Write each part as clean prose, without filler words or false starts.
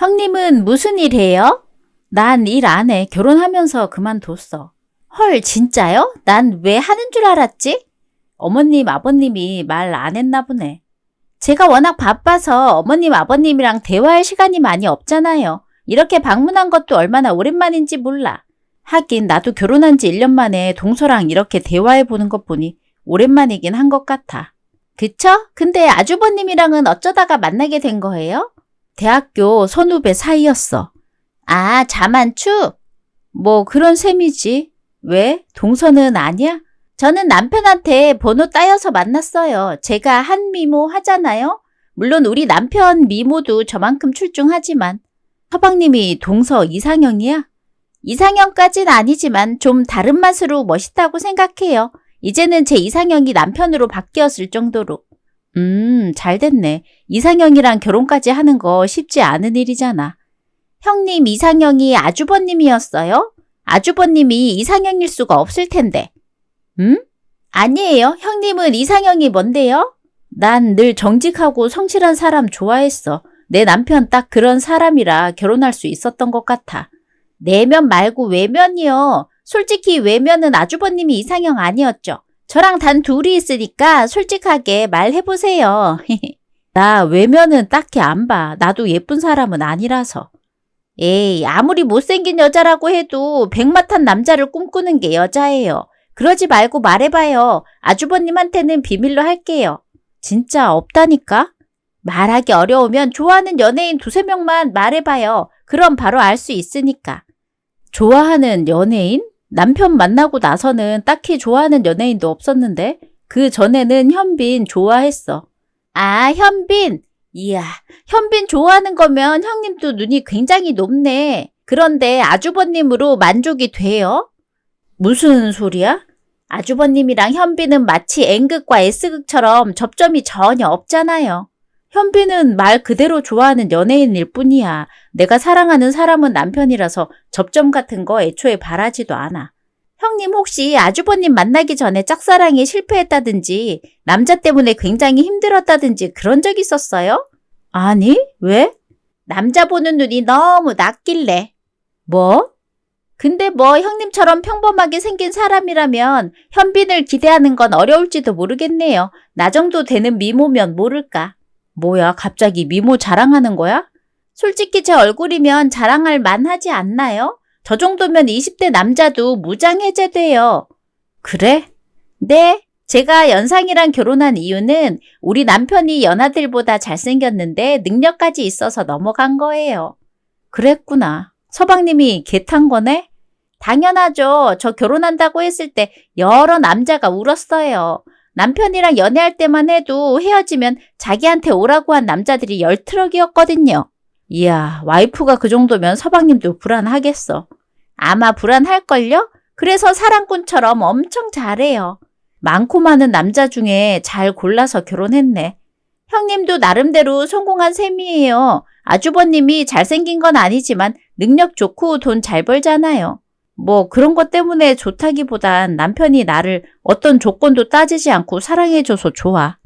형님은 무슨 일 해요? 난 일 안 해. 결혼하면서 그만뒀어. 헐, 진짜요? 난 왜 하는 줄 알았지? 어머님, 아버님이 말 안 했나 보네. 제가 워낙 바빠서 어머님, 아버님이랑 대화할 시간이 많이 없잖아요. 이렇게 방문한 것도 얼마나 오랜만인지 몰라. 하긴 나도 결혼한 지 1년 만에 동서랑 이렇게 대화해보는 것 보니 오랜만이긴 한 것 같아. 그쵸? 근데 아주버님이랑은 어쩌다가 만나게 된 거예요? 대학교 선후배 사이였어. 아, 자만추? 뭐 그런 셈이지. 왜? 동서는 아니야? 저는 남편한테 번호 따여서 만났어요. 제가 한미모 하잖아요. 물론 우리 남편 미모도 저만큼 출중하지만. 서방님이 동서 이상형이야? 이상형까진 아니지만 좀 다른 맛으로 멋있다고 생각해요. 이제는 제 이상형이 남편으로 바뀌었을 정도로. 잘 됐네. 이상형이랑 결혼까지 하는 거 쉽지 않은 일이잖아. 형님 이상형이 아주버님이었어요? 아주버님이 이상형일 수가 없을 텐데. 아니에요. 형님은 이상형이 뭔데요? 난 늘 정직하고 성실한 사람 좋아했어. 내 남편 딱 그런 사람이라 결혼할 수 있었던 것 같아. 내면 말고 외면이요. 솔직히 외면은 아주버님이 이상형 아니었죠. 저랑 단 둘이 있으니까 솔직하게 말해보세요. 나 외면은 딱히 안 봐. 나도 예쁜 사람은 아니라서. 에이, 아무리 못생긴 여자라고 해도 백마탄 남자를 꿈꾸는 게 여자예요. 그러지 말고 말해봐요. 아주버님한테는 비밀로 할게요. 진짜 없다니까? 말하기 어려우면 좋아하는 연예인 2~3명만 말해봐요. 그럼 바로 알 수 있으니까. 좋아하는 연예인? 남편 만나고 나서는 딱히 좋아하는 연예인도 없었는데 그 전에는 현빈 좋아했어. 아, 현빈? 이야, 현빈 좋아하는 거면 형님도 눈이 굉장히 높네. 그런데 아주버님으로 만족이 돼요? 무슨 소리야? 아주버님이랑 현빈은 마치 N극과 S극처럼 접점이 전혀 없잖아요. 현빈은 말 그대로 좋아하는 연예인일 뿐이야. 내가 사랑하는 사람은 남편이라서 접점 같은 거 애초에 바라지도 않아. 형님 혹시 아주버님 만나기 전에 짝사랑에 실패했다든지 남자 때문에 굉장히 힘들었다든지 그런 적 있었어요? 아니, 왜? 남자 보는 눈이 너무 낮길래. 뭐? 근데 뭐 형님처럼 평범하게 생긴 사람이라면 현빈을 기대하는 건 어려울지도 모르겠네요. 나 정도 되는 미모면 모를까. 뭐야, 갑자기 미모 자랑하는 거야? 솔직히 제 얼굴이면 자랑할 만하지 않나요? 저 정도면 20대 남자도 무장해제돼요. 그래? 네. 제가 연상이랑 결혼한 이유는 우리 남편이 연하들보다 잘생겼는데 능력까지 있어서 넘어간 거예요. 그랬구나. 서방님이 개 탄 거네? 당연하죠. 저 결혼한다고 했을 때 여러 남자가 울었어요. 남편이랑 연애할 때만 해도 헤어지면 자기한테 오라고 한 남자들이 10트럭이었거든요. 이야, 와이프가 그 정도면 서방님도 불안하겠어. 아마 불안할걸요? 그래서 사랑꾼처럼 엄청 잘해요. 많고 많은 남자 중에 잘 골라서 결혼했네. 형님도 나름대로 성공한 셈이에요. 아주버님이 잘생긴 건 아니지만 능력 좋고 돈 잘 벌잖아요. 뭐 그런 것 때문에 좋다기보단 남편이 나를 어떤 조건도 따지지 않고 사랑해줘서 좋아.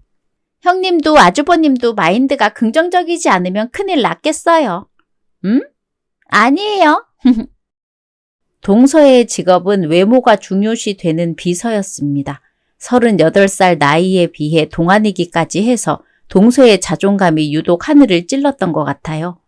형님도 아주버님도 마인드가 긍정적이지 않으면 큰일 났겠어요. 아니에요. 동서의 직업은 외모가 중요시 되는 비서였습니다. 38살 나이에 비해 동안이기까지 해서 동서의 자존감이 유독 하늘을 찔렀던 것 같아요.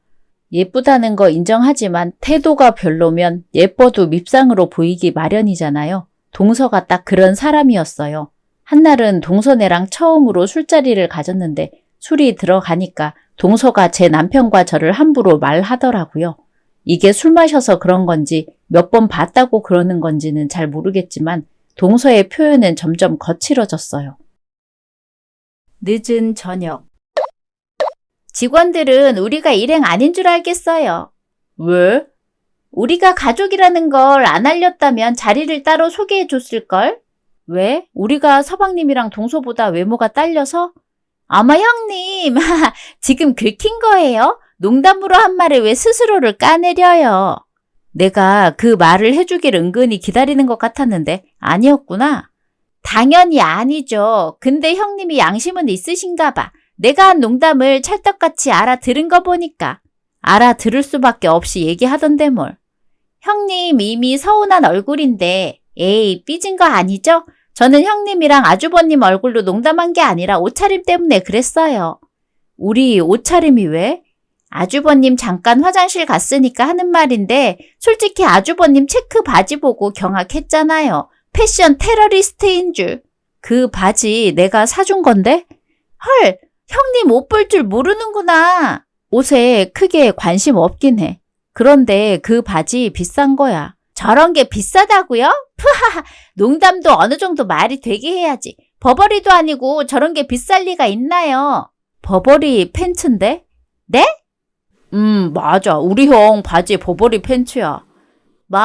예쁘다는 거 인정하지만 태도가 별로면 예뻐도 밉상으로 보이기 마련이잖아요. 동서가 딱 그런 사람이었어요. 한날은 동서네랑 처음으로 술자리를 가졌는데 술이 들어가니까 동서가 제 남편과 저를 함부로 말하더라고요. 이게 술 마셔서 그런 건지 몇 번 봤다고 그러는 건지는 잘 모르겠지만 동서의 표현은 점점 거칠어졌어요. 늦은 저녁. 직원들은 우리가 일행 아닌 줄 알겠어요. 왜? 우리가 가족이라는 걸 안 알렸다면 자리를 따로 소개해 줬을걸? 왜? 우리가 서방님이랑 동서보다 외모가 딸려서? 아마 형님, 지금 긁힌 거예요? 농담으로 한 말에 왜 스스로를 까내려요? 내가 그 말을 해주길 은근히 기다리는 것 같았는데 아니었구나. 당연히 아니죠. 근데 형님이 양심은 있으신가 봐. 내가 한 농담을 찰떡같이 알아들은 거 보니까. 알아들을 수밖에 없이 얘기하던데 뭘. 형님 이미 서운한 얼굴인데 에이 삐진 거 아니죠? 저는 형님이랑 아주버님 얼굴로 농담한 게 아니라 옷차림 때문에 그랬어요. 우리 옷차림이 왜? 아주버님 잠깐 화장실 갔으니까 하는 말인데 솔직히 아주버님 체크 바지 보고 경악했잖아요. 패션 테러리스트인 줄. 그 바지 내가 사준 건데? 헐, 형님 옷 볼 줄 모르는구나. 옷에 크게 관심 없긴 해. 그런데 그 바지 비싼 거야. 저런 게 비싸다고요? 푸하하, 농담도 어느 정도 말이 되게 해야지. 버버리도 아니고 저런 게 비쌀 리가 있나요? 버버리 팬츠인데? 네? 맞아. 우리 형 바지 버버리 팬츠야. 뭐?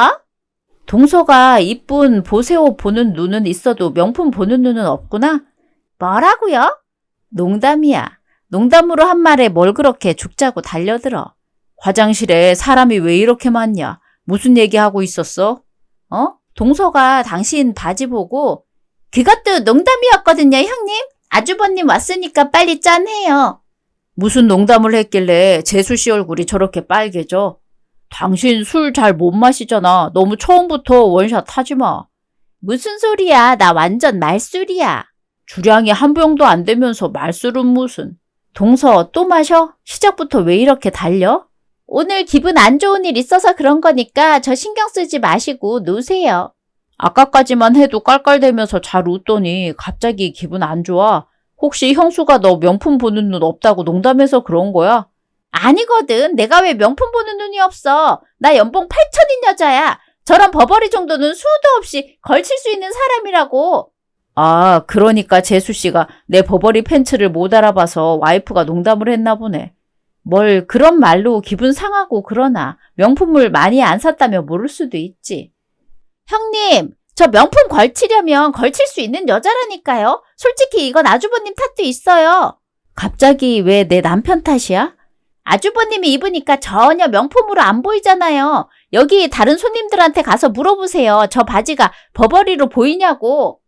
동서가 이쁜 보세옷 보는 눈은 있어도 명품 보는 눈은 없구나? 뭐라고요? 농담이야. 농담으로 한 말에 뭘 그렇게 죽자고 달려들어. 화장실에 사람이 왜 이렇게 많냐? 무슨 얘기하고 있었어? 동서가 당신 바지 보고 그것도 농담이었거든요, 형님. 아주버님 왔으니까 빨리 짠해요. 무슨 농담을 했길래 재수 씨 얼굴이 저렇게 빨개져? 당신 술 잘 못 마시잖아. 너무 처음부터 원샷 하지 마. 무슨 소리야. 나 완전 말술이야. 주량이 한 병도 안 되면서 말술은 무슨. 동서 또 마셔? 시작부터 왜 이렇게 달려? 오늘 기분 안 좋은 일 있어서 그런 거니까 저 신경 쓰지 마시고 노세요. 아까까지만 해도 깔깔대면서 잘 웃더니 갑자기 기분 안 좋아. 혹시 형수가 너 명품 보는 눈 없다고 농담해서 그런 거야? 아니거든. 내가 왜 명품 보는 눈이 없어. 나 연봉 8천인 여자야. 저런 버버리 정도는 수도 없이 걸칠 수 있는 사람이라고. 아, 그러니까 재수 씨가 내 버버리 팬츠를 못 알아봐서 와이프가 농담을 했나 보네. 뭘 그런 말로 기분 상하고 그러나 명품을 많이 안 샀다며 모를 수도 있지. 형님, 저 명품 걸치려면 걸칠 수 있는 여자라니까요. 솔직히 이건 아주버님 탓도 있어요. 갑자기 왜 내 남편 탓이야? 아주버님이 입으니까 전혀 명품으로 안 보이잖아요. 여기 다른 손님들한테 가서 물어보세요. 저 바지가 버버리로 보이냐고.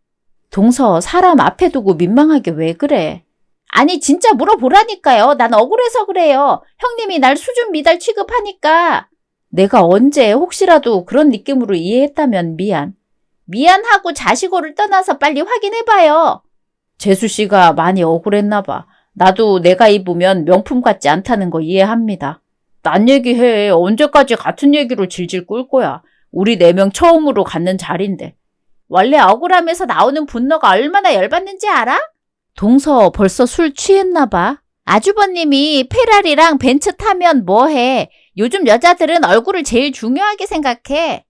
동서 사람 앞에 두고 민망하게 왜 그래? 아니 진짜 물어보라니까요. 난 억울해서 그래요. 형님이 날 수준 미달 취급하니까. 내가 언제 혹시라도 그런 느낌으로 이해했다면 미안. 미안하고 자식고를 떠나서 빨리 확인해봐요. 재수 씨가 많이 억울했나 봐. 나도 내가 입으면 명품 같지 않다는 거 이해합니다. 딴 얘기해. 언제까지 같은 얘기로 질질 끌 거야. 우리 4명 처음으로 갖는 자리인데. 원래 억울함에서 나오는 분노가 얼마나 열받는지 알아? 동서 벌써 술 취했나 봐. 아주버님이 페라리랑 벤츠 타면 뭐해. 요즘 여자들은 얼굴을 제일 중요하게 생각해.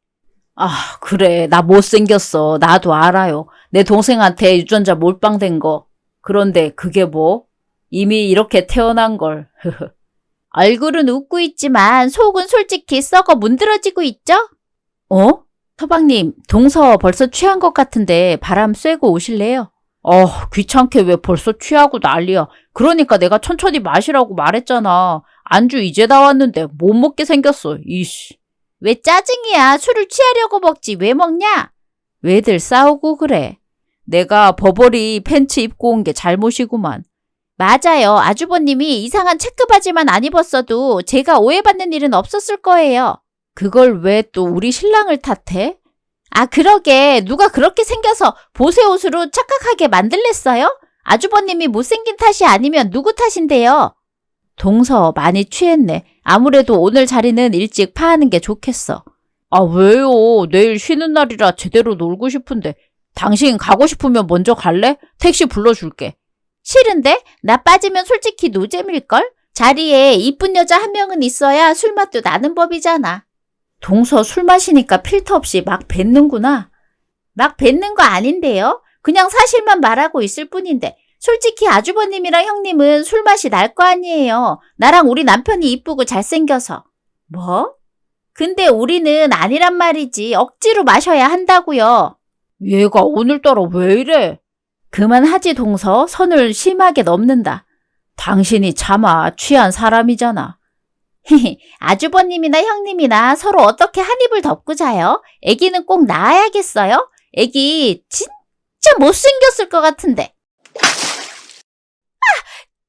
아, 그래. 나 못생겼어. 나도 알아요. 내 동생한테 유전자 몰빵된 거. 그런데 그게 뭐? 이미 이렇게 태어난 걸. 얼굴은 웃고 있지만 속은 솔직히 썩어 문드러지고 있죠? 서방님, 동서 벌써 취한 것 같은데 바람 쐬고 오실래요? 귀찮게 왜 벌써 취하고 난리야. 그러니까 내가 천천히 마시라고 말했잖아. 안주 이제 다 왔는데 못 먹게 생겼어. 이씨. 왜 짜증이야. 술을 취하려고 먹지 왜 먹냐? 왜들 싸우고 그래. 내가 버버리 팬츠 입고 온 게 잘못이구만. 맞아요. 아주버님이 이상한 체크바지만 안 입었어도 제가 오해받는 일은 없었을 거예요. 그걸 왜 또 우리 신랑을 탓해? 아, 그러게. 누가 그렇게 생겨서 보세 옷으로 착각하게 만들랬어요? 아주버님이 못생긴 탓이 아니면 누구 탓인데요? 동서 많이 취했네. 아무래도 오늘 자리는 일찍 파하는 게 좋겠어. 아, 왜요? 내일 쉬는 날이라 제대로 놀고 싶은데. 당신 가고 싶으면 먼저 갈래? 택시 불러줄게. 싫은데? 나 빠지면 솔직히 노잼일걸? 자리에 이쁜 여자 한 명은 있어야 술맛도 나는 법이잖아. 동서 술 마시니까 필터 없이 막 뱉는구나. 막 뱉는 거 아닌데요? 그냥 사실만 말하고 있을 뿐인데 솔직히 아주버님이랑 형님은 술맛이 날 거 아니에요. 나랑 우리 남편이 이쁘고 잘생겨서. 뭐? 근데 우리는 아니란 말이지. 억지로 마셔야 한다고요. 얘가 오늘따라 왜 이래? 그만하지 동서. 선을 심하게 넘는다. 당신이 차마 취한 사람이잖아. 아주버님이나 형님이나 서로 어떻게 한 입을 덮고 자요? 애기는 꼭 낳아야겠어요? 애기 진짜 못생겼을 것 같은데.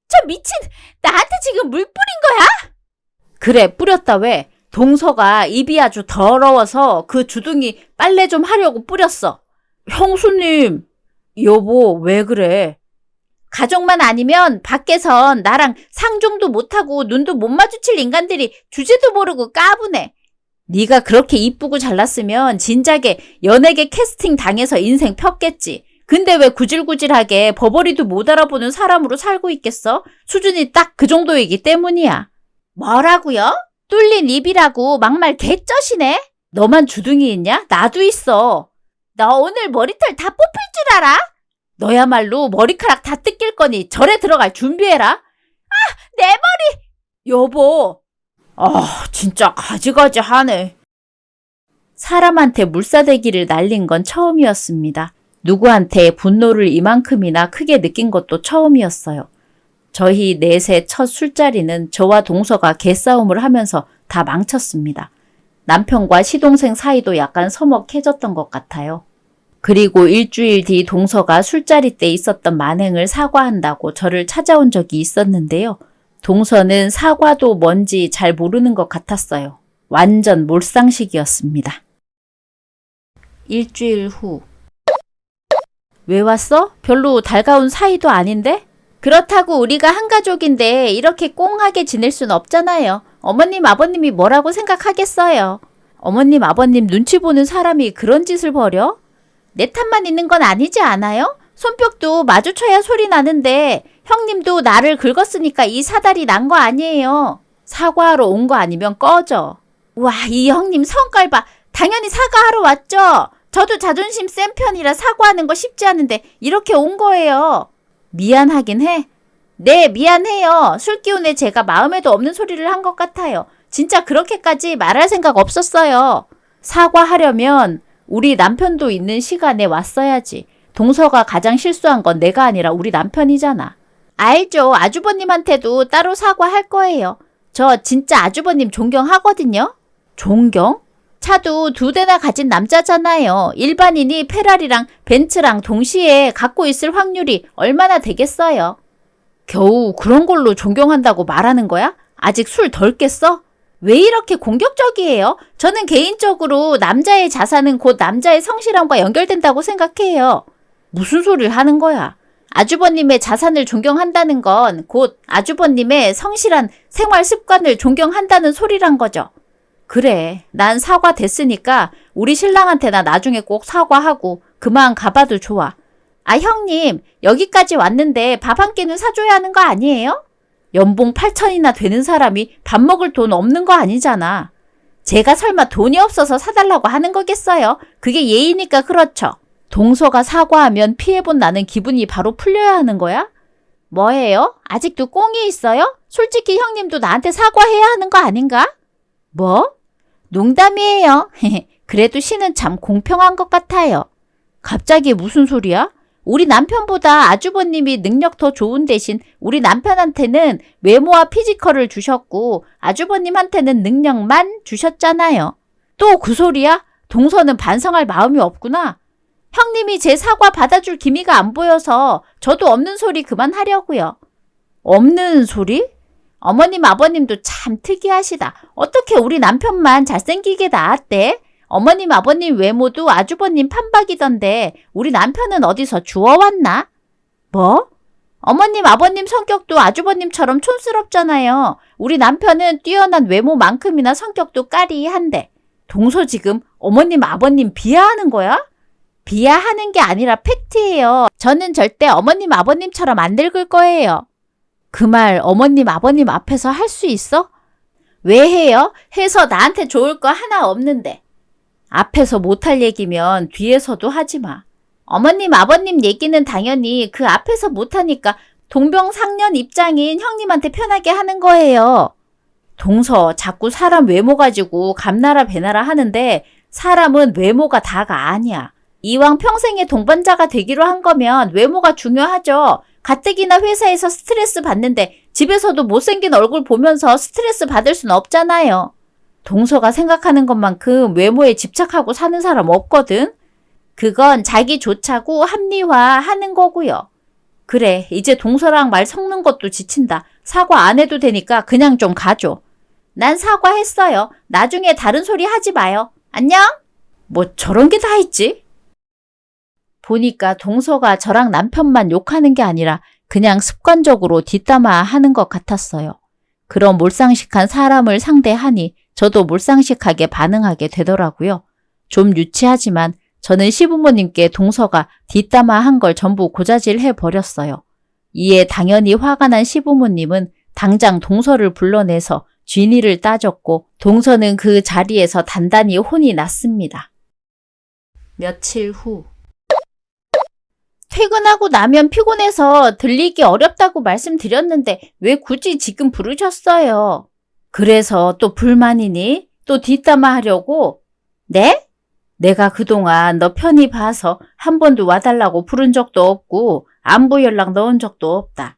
저 미친, 나한테 지금 물 뿌린 거야? 그래, 뿌렸다 왜? 동서가 입이 아주 더러워서 그 주둥이 빨래 좀 하려고 뿌렸어. 형수님, 여보, 왜 그래? 가족만 아니면 밖에선 나랑 상종도 못하고 눈도 못 마주칠 인간들이 주제도 모르고 까부네. 네가 그렇게 이쁘고 잘났으면 진작에 연예계 캐스팅 당해서 인생 폈겠지. 근데 왜 구질구질하게 버버리도 못 알아보는 사람으로 살고 있겠어? 수준이 딱 그 정도이기 때문이야. 뭐라고요? 뚫린 입이라고 막말 개쩌시네? 너만 주둥이 있냐? 나도 있어. 너 오늘 머리털 다 뽑힐 줄 알아? 너야말로 머리카락 다 뜯길 거니 절에 들어갈 준비해라. 아, 내 머리! 여보. 진짜 가지가지 하네. 사람한테 물사대기를 날린 건 처음이었습니다. 누구한테 분노를 이만큼이나 크게 느낀 것도 처음이었어요. 저희 넷의 첫 술자리는 저와 동서가 개싸움을 하면서 다 망쳤습니다. 남편과 시동생 사이도 약간 서먹해졌던 것 같아요. 그리고 일주일 뒤 동서가 술자리 때 있었던 만행을 사과한다고 저를 찾아온 적이 있었는데요. 동서는 사과도 뭔지 잘 모르는 것 같았어요. 완전 몰상식이었습니다. 일주일 후. 왜 왔어? 별로 달가운 사이도 아닌데? 그렇다고 우리가 한 가족인데 이렇게 꽁하게 지낼 순 없잖아요. 어머님, 아버님이 뭐라고 생각하겠어요. 어머님, 아버님 눈치 보는 사람이 그런 짓을 벌여? 내 탓만 있는 건 아니지 않아요? 손뼉도 마주쳐야 소리 나는데 형님도 나를 긁었으니까 이 사달이 난 거 아니에요. 사과하러 온 거 아니면 꺼져. 와, 이 형님 성깔 봐. 당연히 사과하러 왔죠. 저도 자존심 센 편이라 사과하는 거 쉽지 않은데 이렇게 온 거예요. 미안하긴 해. 네, 미안해요. 술 기운에 제가 마음에도 없는 소리를 한 것 같아요. 진짜 그렇게까지 말할 생각 없었어요. 사과하려면 우리 남편도 있는 시간에 왔어야지. 동서가 가장 실수한 건 내가 아니라 우리 남편이잖아. 알죠. 아주버님한테도 따로 사과할 거예요. 저 진짜 아주버님 존경하거든요. 존경? 차도 2대나 가진 남자잖아요. 일반인이 페라리랑 벤츠랑 동시에 갖고 있을 확률이 얼마나 되겠어요? 겨우 그런 걸로 존경한다고 말하는 거야? 아직 술 덜 깼어? 왜 이렇게 공격적이에요? 저는 개인적으로 남자의 자산은 곧 남자의 성실함과 연결된다고 생각해요. 무슨 소리를 하는 거야? 아주버님의 자산을 존경한다는 건 곧 아주버님의 성실한 생활 습관을 존경한다는 소리란 거죠. 그래, 난 사과 됐으니까 우리 신랑한테나 나중에 꼭 사과하고 그만 가봐도 좋아. 아, 형님, 여기까지 왔는데 밥 한 끼는 사줘야 하는 거 아니에요? 연봉 8천이나 되는 사람이 밥 먹을 돈 없는 거 아니잖아. 제가 설마 돈이 없어서 사달라고 하는 거겠어요? 그게 예의니까 그렇죠. 동서가 사과하면 피해본 나는 기분이 바로 풀려야 하는 거야? 뭐예요? 아직도 꽁이 있어요? 솔직히 형님도 나한테 사과해야 하는 거 아닌가? 뭐? 농담이에요. 그래도 씨는 참 공평한 것 같아요. 갑자기 무슨 소리야? 우리 남편보다 아주버님이 능력 더 좋은 대신 우리 남편한테는 외모와 피지컬을 주셨고 아주버님한테는 능력만 주셨잖아요. 또 그 소리야? 동서는 반성할 마음이 없구나. 형님이 제 사과 받아줄 기미가 안 보여서 저도 없는 소리 그만하려고요. 없는 소리? 어머님, 아버님도 참 특이하시다. 어떻게 우리 남편만 잘생기게 낳았대? 어머님, 아버님 외모도 아주버님 판박이던데 우리 남편은 어디서 주워왔나? 뭐? 어머님, 아버님 성격도 아주버님처럼 촌스럽잖아요. 우리 남편은 뛰어난 외모만큼이나 성격도 까리한데. 동서 지금 어머님, 아버님 비하하는 거야? 비하하는 게 아니라 팩트예요. 저는 절대 어머님, 아버님처럼 안 늙을 거예요. 그 말 어머님, 아버님 앞에서 할 수 있어? 왜 해요? 해서 나한테 좋을 거 하나 없는데. 앞에서 못할 얘기면 뒤에서도 하지 마. 어머님, 아버님 얘기는 당연히 그 앞에서 못하니까 동병상련 입장인 형님한테 편하게 하는 거예요. 동서, 자꾸 사람 외모 가지고 감나라 배나라 하는데 사람은 외모가 다가 아니야. 이왕 평생의 동반자가 되기로 한 거면 외모가 중요하죠. 가뜩이나 회사에서 스트레스 받는데 집에서도 못생긴 얼굴 보면서 스트레스 받을 순 없잖아요. 동서가 생각하는 것만큼 외모에 집착하고 사는 사람 없거든. 그건 자기 좋자고 합리화하는 거고요. 그래, 이제 동서랑 말 섞는 것도 지친다. 사과 안 해도 되니까 그냥 좀 가줘. 난 사과했어요. 나중에 다른 소리 하지 마요. 안녕? 뭐 저런 게 다 있지? 보니까 동서가 저랑 남편만 욕하는 게 아니라 그냥 습관적으로 뒷담화 하는 것 같았어요. 그런 몰상식한 사람을 상대하니 저도 몰상식하게 반응하게 되더라고요. 좀 유치하지만 저는 시부모님께 동서가 뒷담화한 걸 전부 고자질해 버렸어요. 이에 당연히 화가 난 시부모님은 당장 동서를 불러내서 쥐니를 따졌고 동서는 그 자리에서 단단히 혼이 났습니다. 며칠 후 퇴근하고 나면 피곤해서 들리기 어렵다고 말씀드렸는데 왜 굳이 지금 부르셨어요? 그래서 또 불만이니? 또 뒷담화 하려고? 네? 내가 그동안 너 편히 봐서 한 번도 와달라고 부른 적도 없고 안부 연락 넣은 적도 없다.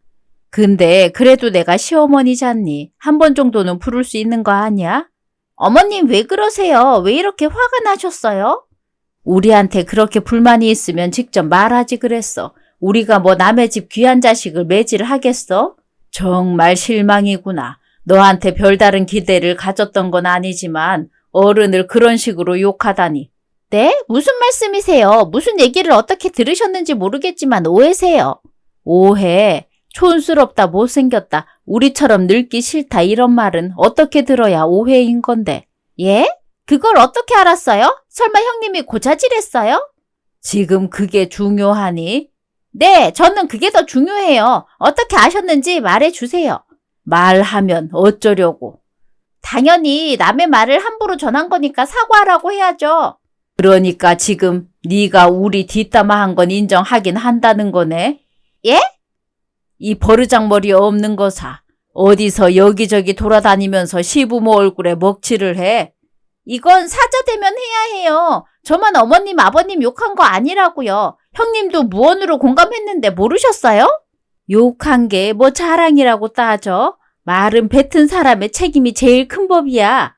근데 그래도 내가 시어머니잖니. 한 번 정도는 부를 수 있는 거 아니야? 어머님 왜 그러세요? 왜 이렇게 화가 나셨어요? 우리한테 그렇게 불만이 있으면 직접 말하지 그랬어. 우리가 뭐 남의 집 귀한 자식을 매질 하겠어? 정말 실망이구나. 너한테 별다른 기대를 가졌던 건 아니지만 어른을 그런 식으로 욕하다니. 네? 무슨 말씀이세요? 무슨 얘기를 어떻게 들으셨는지 모르겠지만 오해세요. 오해? 촌스럽다, 못생겼다, 우리처럼 늙기 싫다 이런 말은 어떻게 들어야 오해인 건데. 예? 그걸 어떻게 알았어요? 설마 형님이 고자질했어요? 지금 그게 중요하니? 네, 저는 그게 더 중요해요. 어떻게 아셨는지 말해주세요. 말하면 어쩌려고. 당연히 남의 말을 함부로 전한 거니까 사과하라고 해야죠. 그러니까 지금 네가 우리 뒷담화한 건 인정하긴 한다는 거네. 예? 이 버르장머리 없는 거사. 어디서 여기저기 돌아다니면서 시부모 얼굴에 먹칠을 해. 이건 사자대면 해야 해요. 저만 어머님, 아버님 욕한 거 아니라고요. 형님도 무언으로 공감했는데 모르셨어요? 욕한 게 뭐 자랑이라고 따져. 말은 뱉은 사람의 책임이 제일 큰 법이야.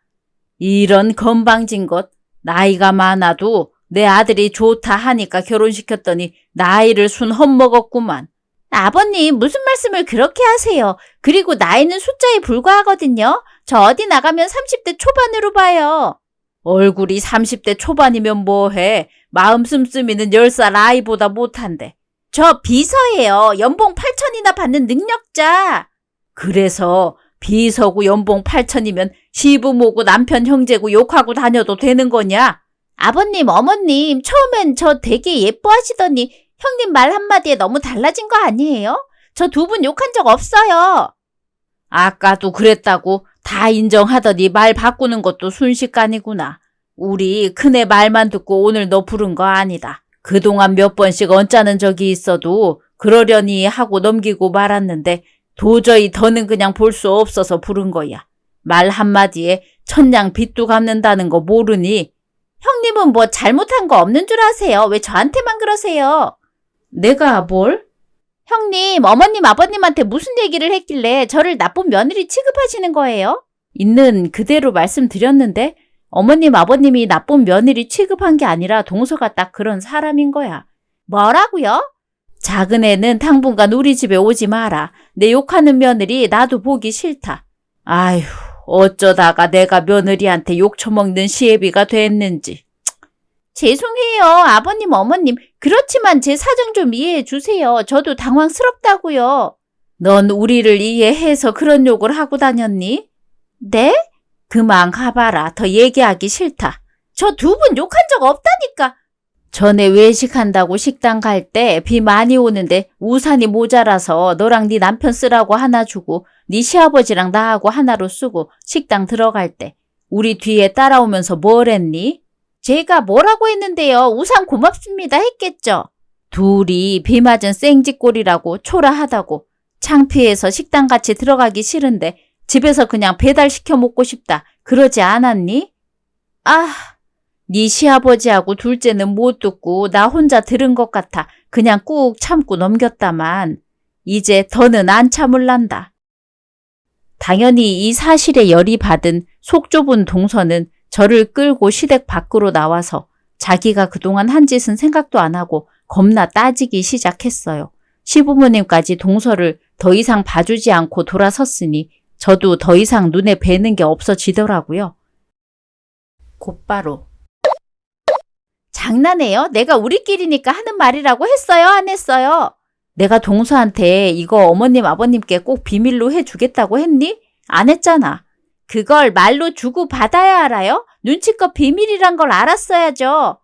이런 건방진 것. 나이가 많아도 내 아들이 좋다 하니까 결혼시켰더니 나이를 순 헛먹었구만. 아버님 무슨 말씀을 그렇게 하세요. 그리고 나이는 숫자에 불과하거든요. 저 어디 나가면 30대 초반으로 봐요. 얼굴이 30대 초반이면 뭐해. 마음 씀씀이는 10살 아이보다 못한데. 저 비서예요. 연봉 8천이나 받는 능력자. 그래서 비서고 연봉 8천이면 시부모고 남편 형제고 욕하고 다녀도 되는 거냐? 아버님, 어머님 처음엔 저 되게 예뻐하시더니 형님 말 한마디에 너무 달라진 거 아니에요? 저 두 분 욕한 적 없어요. 아까도 그랬다고 다 인정하더니 말 바꾸는 것도 순식간이구나. 우리 큰애 말만 듣고 오늘 너 부른 거 아니다. 그동안 몇 번씩 언짢은 적이 있어도 그러려니 하고 넘기고 말았는데 도저히 더는 그냥 볼 수 없어서 부른 거야. 말 한마디에 천냥 빚도 갚는다는 거 모르니? 형님은 뭐 잘못한 거 없는 줄 아세요? 왜 저한테만 그러세요? 내가 뭘? 형님, 어머님, 아버님한테 무슨 얘기를 했길래 저를 나쁜 며느리 취급하시는 거예요? 있는 그대로 말씀드렸는데 어머님, 아버님이 나쁜 며느리 취급한 게 아니라 동서가 딱 그런 사람인 거야. 뭐라고요? 작은 애는 당분간 우리 집에 오지 마라. 내 욕하는 며느리 나도 보기 싫다. 아휴, 어쩌다가 내가 며느리한테 욕 처먹는 시애비가 됐는지. 죄송해요, 아버님, 어머님. 그렇지만 제 사정 좀 이해해 주세요. 저도 당황스럽다고요. 넌 우리를 이해해서 그런 욕을 하고 다녔니? 네? 그만 가봐라. 더 얘기하기 싫다. 저 두 분 욕한 적 없다니까. 전에 외식한다고 식당 갈 때 비 많이 오는데 우산이 모자라서 너랑 네 남편 쓰라고 하나 주고 네 시아버지랑 나하고 하나로 쓰고 식당 들어갈 때 우리 뒤에 따라오면서 뭘 했니? 제가 뭐라고 했는데요. 우산 고맙습니다 했겠죠. 둘이 비 맞은 생쥐꼴이라고 초라하다고 창피해서 식당 같이 들어가기 싫은데 집에서 그냥 배달시켜 먹고 싶다. 그러지 않았니? 아, 네 시아버지하고 둘째는 못 듣고 나 혼자 들은 것 같아 그냥 꾹 참고 넘겼다만 이제 더는 안 참을란다. 당연히 이 사실에 열이 받은 속 좁은 동서는 저를 끌고 시댁 밖으로 나와서 자기가 그동안 한 짓은 생각도 안 하고 겁나 따지기 시작했어요. 시부모님까지 동서를 더 이상 봐주지 않고 돌아섰으니 저도 더 이상 눈에 뵈는 게 없어지더라고요. 곧바로 장난해요? 내가 우리끼리니까 하는 말이라고 했어요? 안 했어요? 내가 동서한테 이거 어머님 아버님께 꼭 비밀로 해주겠다고 했니? 안 했잖아. 그걸 말로 주고 받아야 알아요? 눈치껏 비밀이란 걸 알았어야죠.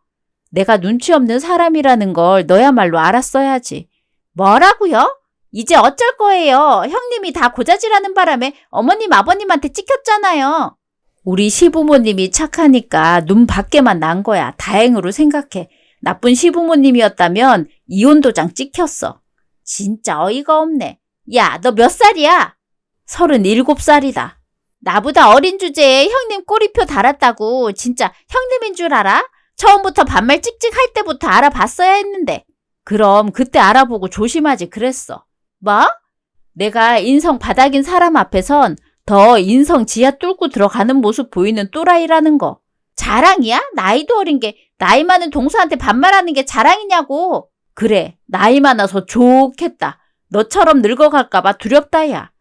내가 눈치 없는 사람이라는 걸 너야말로 알았어야지. 뭐라고요? 이제 어쩔 거예요? 형님이 다 고자질하는 바람에 어머님 아버님한테 찍혔잖아요. 우리 시부모님이 착하니까 눈 밖에만 난 거야. 다행으로 생각해. 나쁜 시부모님이었다면 이혼도장 찍혔어. 진짜 어이가 없네. 야, 너 몇 살이야? 37살이다. 나보다 어린 주제에 형님 꼬리표 달았다고 진짜 형님인 줄 알아? 처음부터 반말 찍찍할 때부터 알아봤어야 했는데. 그럼 그때 알아보고 조심하지 그랬어. 뭐? 내가 인성 바닥인 사람 앞에선 더 인성 지하 뚫고 들어가는 모습 보이는 또라이라는 거. 자랑이야? 나이도 어린 게 나이 많은 동서한테 반말하는 게 자랑이냐고. 그래, 나이 많아서 좋겠다. 너처럼 늙어갈까 봐 두렵다 야.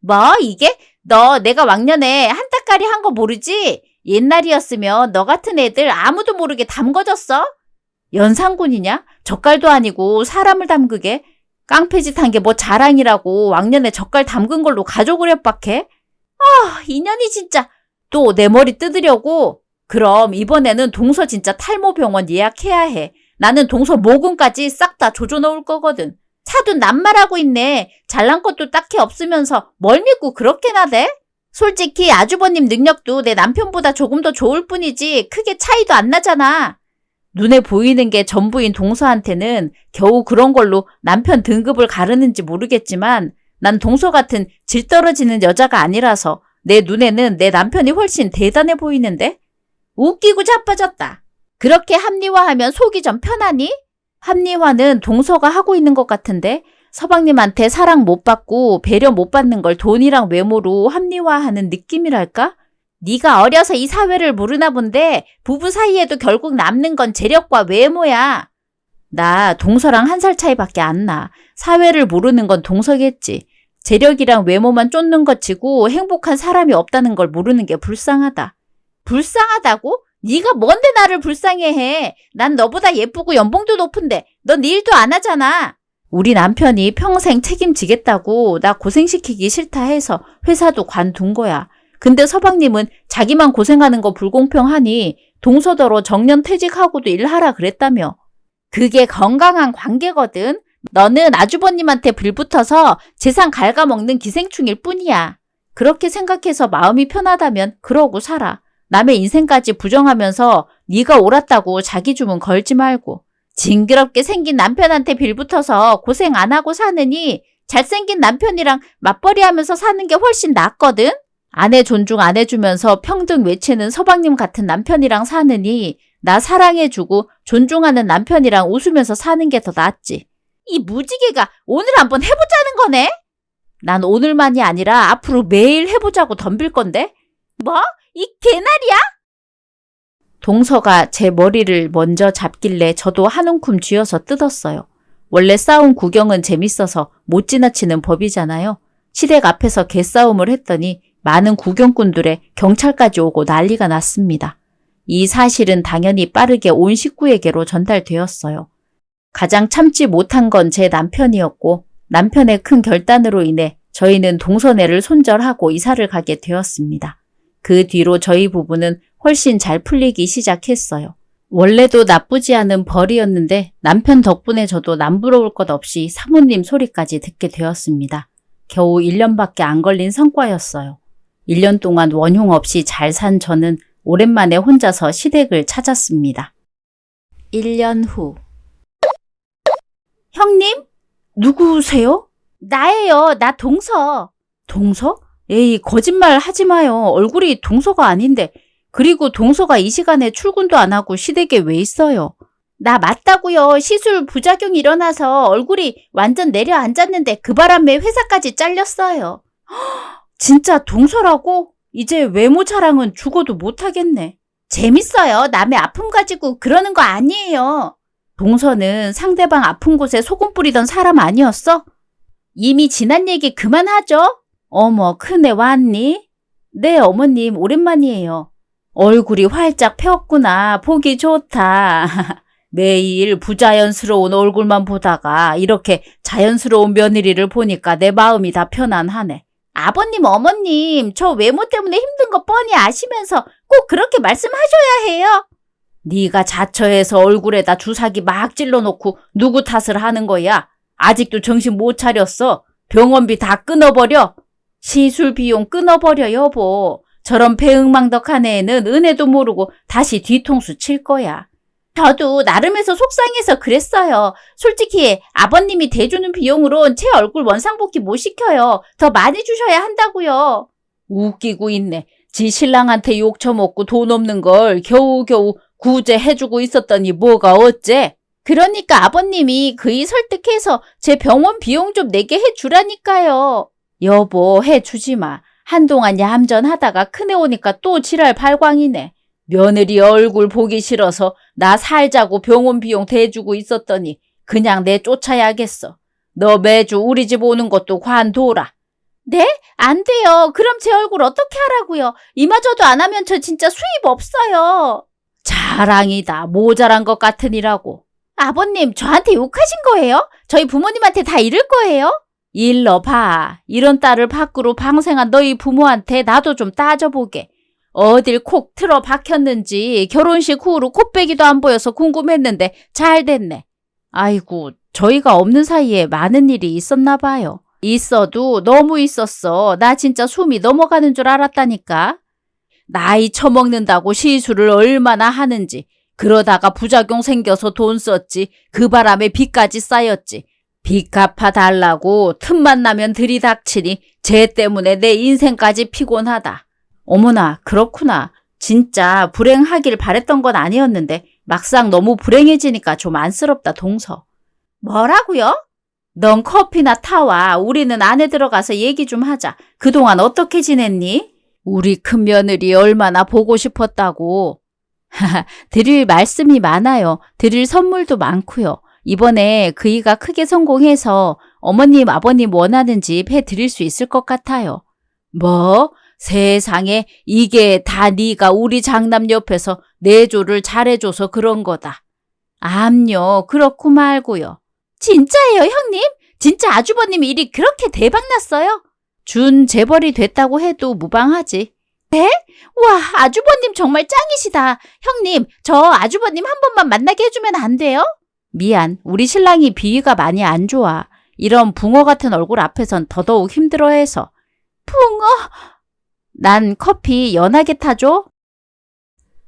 뭐 이게? 너 내가 왕년에 한따까리 한 거 모르지? 옛날이었으면 너 같은 애들 아무도 모르게 담궈졌어? 연상군이냐? 젓갈도 아니고 사람을 담그게? 깡패짓 한 게 뭐 자랑이라고 왕년에 젓갈 담근 걸로 가족을 협박해? 인연이 진짜. 또 내 머리 뜯으려고? 그럼 이번에는 동서 진짜 탈모병원 예약해야 해. 나는 동서 모근까지 싹 다 조져놓을 거거든. 차도 낱말하고 있네. 잘난 것도 딱히 없으면서 뭘 믿고 그렇게 나대? 솔직히 아주버님 능력도 내 남편보다 조금 더 좋을 뿐이지 크게 차이도 안 나잖아. 눈에 보이는 게 전부인 동서한테는 겨우 그런 걸로 남편 등급을 가르는지 모르겠지만 난 동서 같은 질 떨어지는 여자가 아니라서 내 눈에는 내 남편이 훨씬 대단해 보이는데? 웃기고 자빠졌다. 그렇게 합리화하면 속이 좀 편하니? 합리화는 동서가 하고 있는 것 같은데 서방님한테 사랑 못 받고 배려 못 받는 걸 돈이랑 외모로 합리화하는 느낌이랄까? 네가 어려서 이 사회를 모르나 본데 부부 사이에도 결국 남는 건 재력과 외모야. 나 동서랑 1살 차이밖에 안 나. 사회를 모르는 건 동서겠지. 재력이랑 외모만 쫓는 것 치고 행복한 사람이 없다는 걸 모르는 게 불쌍하다. 불쌍하다고? 네가 뭔데 나를 불쌍해해. 난 너보다 예쁘고 연봉도 높은데 넌 일도 안 하잖아. 우리 남편이 평생 책임지겠다고 나 고생시키기 싫다 해서 회사도 관둔 거야. 근데 서방님은 자기만 고생하는 거 불공평하니 동서더러 정년퇴직하고도 일하라 그랬다며. 그게 건강한 관계거든. 너는 아주버님한테 불붙어서 재산 갉아먹는 기생충일 뿐이야. 그렇게 생각해서 마음이 편하다면 그러고 살아. 남의 인생까지 부정하면서 네가 옳았다고 자기 주문 걸지 말고. 징그럽게 생긴 남편한테 빌붙어서 고생 안 하고 사느니 잘생긴 남편이랑 맞벌이하면서 사는 게 훨씬 낫거든. 아내 존중 안 해주면서 평등 외치는 서방님 같은 남편이랑 사느니 나 사랑해주고 존중하는 남편이랑 웃으면서 사는 게 더 낫지. 이 무지개가 오늘 한번 해보자는 거네? 난 오늘만이 아니라 앞으로 매일 해보자고 덤빌 건데? 뭐? 이 개나리야? 동서가 제 머리를 먼저 잡길래 저도 한 움큼 쥐어서 뜯었어요. 원래 싸움 구경은 재밌어서 못 지나치는 법이잖아요. 시댁 앞에서 개싸움을 했더니 많은 구경꾼들의 경찰까지 오고 난리가 났습니다. 이 사실은 당연히 빠르게 온 식구에게로 전달되었어요. 가장 참지 못한 건 제 남편이었고 남편의 큰 결단으로 인해 저희는 동서네를 손절하고 이사를 가게 되었습니다. 그 뒤로 저희 부부는 훨씬 잘 풀리기 시작했어요. 원래도 나쁘지 않은 벌이었는데 남편 덕분에 저도 남부러울 것 없이 사모님 소리까지 듣게 되었습니다. 겨우 1년밖에 안 걸린 성과였어요. 1년 동안 원흉 없이 잘 산 저는 오랜만에 혼자서 시댁을 찾았습니다. 1년 후. 형님? 누구세요? 나예요. 나 동서. 동서? 에이, 거짓말 하지 마요. 얼굴이 동서가 아닌데. 그리고 동서가 이 시간에 출근도 안 하고 시댁에 왜 있어요? 나 맞다고요. 시술 부작용이 일어나서 얼굴이 완전 내려앉았는데 그 바람에 회사까지 잘렸어요. 진짜 동서라고? 이제 외모 자랑은 죽어도 못하겠네. 재밌어요. 남의 아픔 가지고 그러는 거 아니에요. 동서는 상대방 아픈 곳에 소금 뿌리던 사람 아니었어? 이미 지난 얘기 그만하죠? 어머, 큰애 왔니? 네, 어머님, 오랜만이에요. 얼굴이 활짝 폈구나. 보기 좋다. 매일 부자연스러운 얼굴만 보다가 이렇게 자연스러운 며느리를 보니까 내 마음이 다 편안하네. 아버님, 어머님, 저 외모 때문에 힘든 거 뻔히 아시면서 꼭 그렇게 말씀하셔야 해요. 네가 자처해서 얼굴에다 주사기 막 찔러놓고 누구 탓을 하는 거야? 아직도 정신 못 차렸어. 병원비 다 끊어버려. 시술 비용 끊어버려, 여보. 저런 배응망덕한 애는 은혜도 모르고 다시 뒤통수 칠 거야. 저도 나름에서 속상해서 그랬어요. 솔직히 아버님이 대주는 비용으론 제 얼굴 원상복귀 못 시켜요. 더 많이 주셔야 한다고요. 웃기고 있네. 지 신랑한테 욕 처먹고 돈 없는 걸 겨우겨우 구제해주고 있었더니 뭐가 어째? 그러니까 아버님이 그이 설득해서 제 병원 비용 좀 내게 해주라니까요. 여보, 해주지 마. 한동안 얌전하다가 큰애 오니까 또 지랄 발광이네. 며느리 얼굴 보기 싫어서 나 살자고 병원 비용 대주고 있었더니 그냥 내 쫓아야겠어. 너 매주 우리 집 오는 것도 관둬라. 네? 안 돼요. 그럼 제 얼굴 어떻게 하라고요? 이마저도 안 하면 저 진짜 수입 없어요. 자랑이다. 모자란 것 같으니라고. 아버님, 저한테 욕하신 거예요? 저희 부모님한테 다 이럴 거예요? 일러 봐. 이런 딸을 밖으로 방생한 너희 부모한테 나도 좀 따져보게. 어딜 콕 틀어 박혔는지 결혼식 후로 코빼기도 안 보여서 궁금했는데 잘 됐네. 아이고, 저희가 없는 사이에 많은 일이 있었나 봐요. 있어도 너무 있었어. 나 진짜 숨이 넘어가는 줄 알았다니까. 나이 처먹는다고 시술을 얼마나 하는지. 그러다가 부작용 생겨서 돈 썼지. 그 바람에 빚까지 쌓였지. 빚 갚아달라고 틈만 나면 들이닥치니 쟤 때문에 내 인생까지 피곤하다. 어머나, 그렇구나. 진짜 불행하길 바랬던 건 아니었는데 막상 너무 불행해지니까 좀 안쓰럽다, 동서. 뭐라고요? 넌 커피나 타와. 우리는 안에 들어가서 얘기 좀 하자. 그동안 어떻게 지냈니? 우리 큰며느리 얼마나 보고 싶었다고. 드릴 말씀이 많아요. 드릴 선물도 많고요. 이번에 그이가 크게 성공해서 어머님, 아버님 원하는 집 해드릴 수 있을 것 같아요. 뭐? 세상에 이게 다 네가 우리 장남 옆에서 내조를 잘해줘서 그런 거다. 암요, 그렇고 말고요. 진짜예요, 형님? 진짜 아주버님 일이 그렇게 대박났어요? 준 재벌이 됐다고 해도 무방하지. 네? 와, 아주버님 정말 짱이시다. 형님, 저 아주버님 한 번만 만나게 해주면 안 돼요? 미안, 우리 신랑이 비위가 많이 안 좋아. 이런 붕어 같은 얼굴 앞에선 더더욱 힘들어해서. 붕어? 난 커피 연하게 타줘?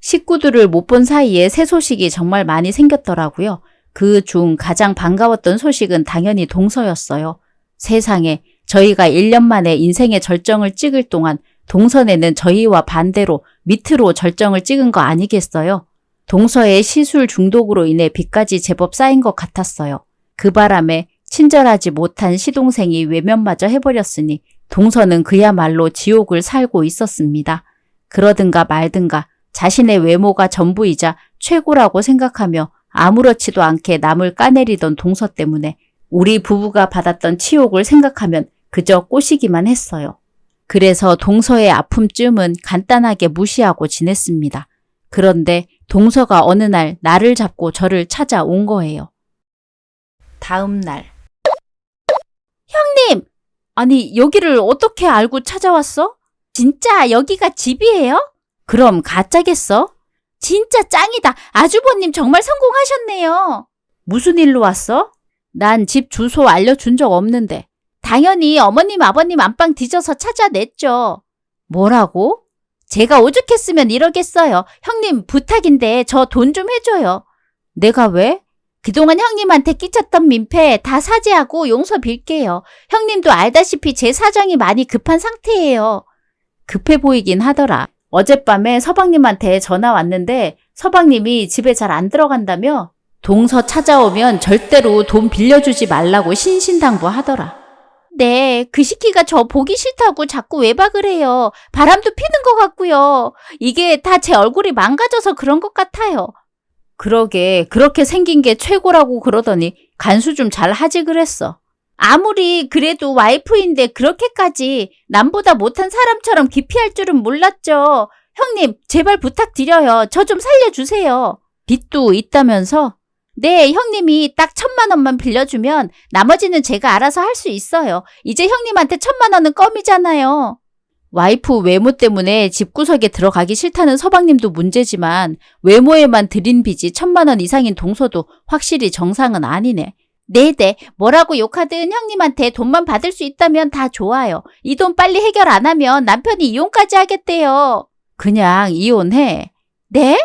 식구들을 못 본 사이에 새 소식이 정말 많이 생겼더라고요. 그 중 가장 반가웠던 소식은 당연히 동서였어요. 세상에, 저희가 1년 만에 인생의 절정을 찍을 동안 동선에는 저희와 반대로 밑으로 절정을 찍은 거 아니겠어요? 동서의 시술 중독으로 인해 빚까지 제법 쌓인 것 같았어요. 그 바람에 친절하지 못한 시동생이 외면마저 해버렸으니 동서는 그야말로 지옥을 살고 있었습니다. 그러든가 말든가 자신의 외모가 전부이자 최고라고 생각하며 아무렇지도 않게 남을 까내리던 동서 때문에 우리 부부가 받았던 치욕을 생각하면 그저 꼬시기만 했어요. 그래서 동서의 아픔쯤은 간단하게 무시하고 지냈습니다. 그런데 동서가 어느 날 나를 잡고 저를 찾아온 거예요. 다음 날. 형님! 아니, 여기를 어떻게 알고 찾아왔어? 진짜 여기가 집이에요? 그럼 가짜겠어? 진짜 짱이다. 아주버님 정말 성공하셨네요. 무슨 일로 왔어? 난 집 주소 알려준 적 없는데. 당연히 어머님, 아버님 안방 뒤져서 찾아냈죠. 뭐라고? 제가 오죽했으면 이러겠어요. 형님 부탁인데 저 돈 좀 해줘요. 내가 왜? 그동안 형님한테 끼쳤던 민폐 다 사죄하고 용서 빌게요. 형님도 알다시피 제 사정이 많이 급한 상태예요. 급해 보이긴 하더라. 어젯밤에 서방님한테 전화 왔는데 서방님이 집에 잘 안 들어간다며 동서 찾아오면 절대로 돈 빌려주지 말라고 신신당부하더라. 네, 그 시끼가 저 보기 싫다고 자꾸 외박을 해요. 바람도 피는 것 같고요. 이게 다 제 얼굴이 망가져서 그런 것 같아요. 그러게, 그렇게 생긴 게 최고라고 그러더니 간수 좀 잘 하지 그랬어. 아무리 그래도 와이프인데 그렇게까지 남보다 못한 사람처럼 기피할 줄은 몰랐죠. 형님, 제발 부탁드려요. 저 좀 살려주세요. 빚도 있다면서? 네, 형님이 딱 1,000만 원만 빌려주면 나머지는 제가 알아서 할 수 있어요. 이제 형님한테 1,000만 원은 껌이잖아요. 와이프 외모 때문에 집구석에 들어가기 싫다는 서방님도 문제지만 외모에만 들인 빚이 1,000만 원 이상인 동서도 확실히 정상은 아니네. 네네, 뭐라고 욕하든 형님한테 돈만 받을 수 있다면 다 좋아요. 이 돈 빨리 해결 안 하면 남편이 이혼까지 하겠대요. 그냥 이혼해. 네?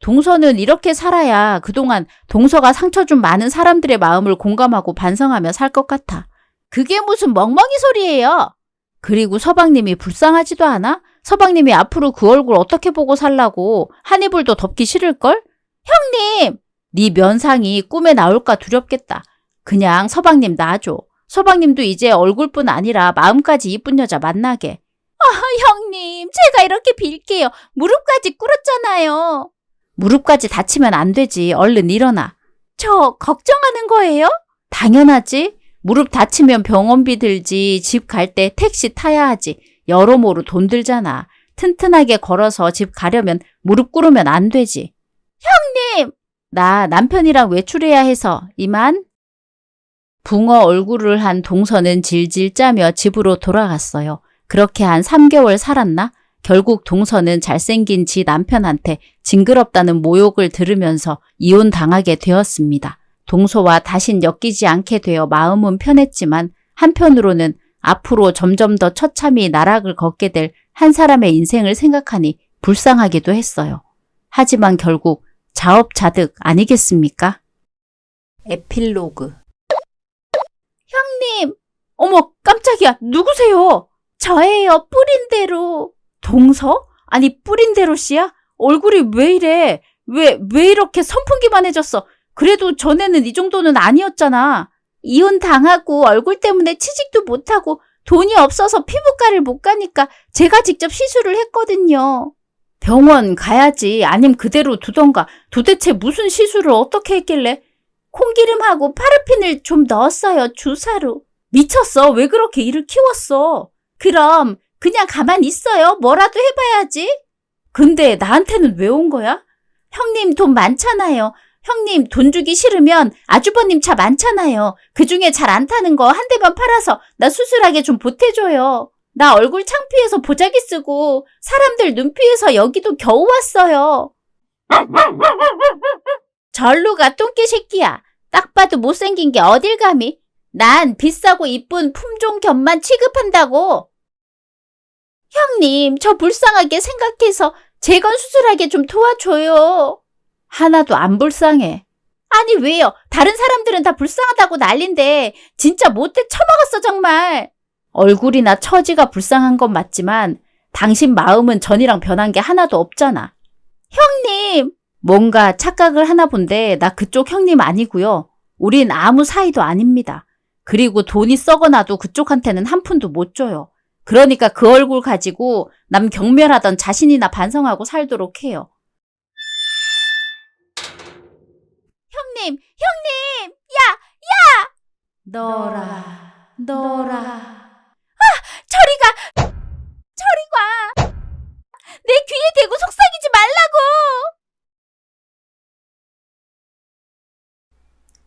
동서는 이렇게 살아야 그동안 동서가 상처 준 많은 사람들의 마음을 공감하고 반성하며 살 것 같아. 그게 무슨 멍멍이 소리예요. 그리고 서방님이 불쌍하지도 않아? 서방님이 앞으로 그 얼굴 어떻게 보고 살라고 한 이불도 덮기 싫을걸? 형님! 네 면상이 꿈에 나올까 두렵겠다. 그냥 서방님 놔줘. 서방님도 이제 얼굴뿐 아니라 마음까지 이쁜 여자 만나게. 형님, 제가 이렇게 빌게요. 무릎까지 꿇었잖아요. 무릎까지 다치면 안 되지. 얼른 일어나. 저 걱정하는 거예요? 당연하지. 무릎 다치면 병원비 들지. 집 갈 때 택시 타야 하지. 여러모로 돈 들잖아. 튼튼하게 걸어서 집 가려면 무릎 꿇으면 안 되지. 형님! 나 남편이랑 외출해야 해서 이만. 붕어 얼굴을 한 동서는 질질 짜며 집으로 돌아갔어요. 그렇게 한 3개월 살았나? 결국 동서는 잘생긴 지 남편한테 징그럽다는 모욕을 들으면서 이혼당하게 되었습니다. 동서와 다신 엮이지 않게 되어 마음은 편했지만 한편으로는 앞으로 점점 더 처참히 나락을 걷게 될 한 사람의 인생을 생각하니 불쌍하기도 했어요. 하지만 결국 자업자득 아니겠습니까? 에필로그. 형님! 어머, 깜짝이야. 누구세요? 저예요. 뿌린대로. 동서? 아니, 뿌린대로 씨야? 얼굴이 왜 이래? 왜 이렇게 선풍기만 해졌어? 그래도 전에는 이 정도는 아니었잖아. 이혼 당하고 얼굴 때문에 취직도 못하고 돈이 없어서 피부과를 못 가니까 제가 직접 시술을 했거든요. 병원 가야지. 아님 그대로 두던가. 도대체 무슨 시술을 어떻게 했길래? 콩기름하고 파라핀을 좀 넣었어요. 주사로. 미쳤어. 왜 그렇게 일을 키웠어? 그럼 그냥 가만히 있어요. 뭐라도 해봐야지. 근데 나한테는 왜 온 거야? 형님 돈 많잖아요. 형님 돈 주기 싫으면 아주버님 차 많잖아요. 그중에 잘 안 타는 거 한 대만 팔아서 나 수술하게 좀 보태줘요. 나 얼굴 창피해서 보자기 쓰고 사람들 눈 피해서 여기도 겨우 왔어요. 절로 가 똥개 새끼야. 딱 봐도 못생긴 게 어딜 감히. 난 비싸고 이쁜 품종 견만 취급한다고. 형님, 저 불쌍하게 생각해서 재건 수술하게 좀 도와줘요. 하나도 안 불쌍해. 아니 왜요? 다른 사람들은 다 불쌍하다고 난린데 진짜 못돼 처먹었어 정말. 얼굴이나 처지가 불쌍한 건 맞지만 당신 마음은 전이랑 변한 게 하나도 없잖아. 형님! 뭔가 착각을 하나 본데 나 그쪽 형님 아니고요. 우린 아무 사이도 아닙니다. 그리고 돈이 썩어나도 그쪽한테는 한 푼도 못 줘요. 그러니까 그 얼굴 가지고 남 경멸하던 자신이나 반성하고 살도록 해요. 형님! 형님! 야! 너라. 저리 가! 내 귀에 대고 속삭이지 말라고!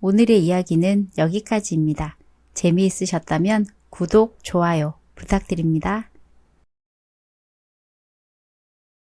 오늘의 이야기는 여기까지입니다. 재미있으셨다면 구독, 좋아요 부탁드립니다.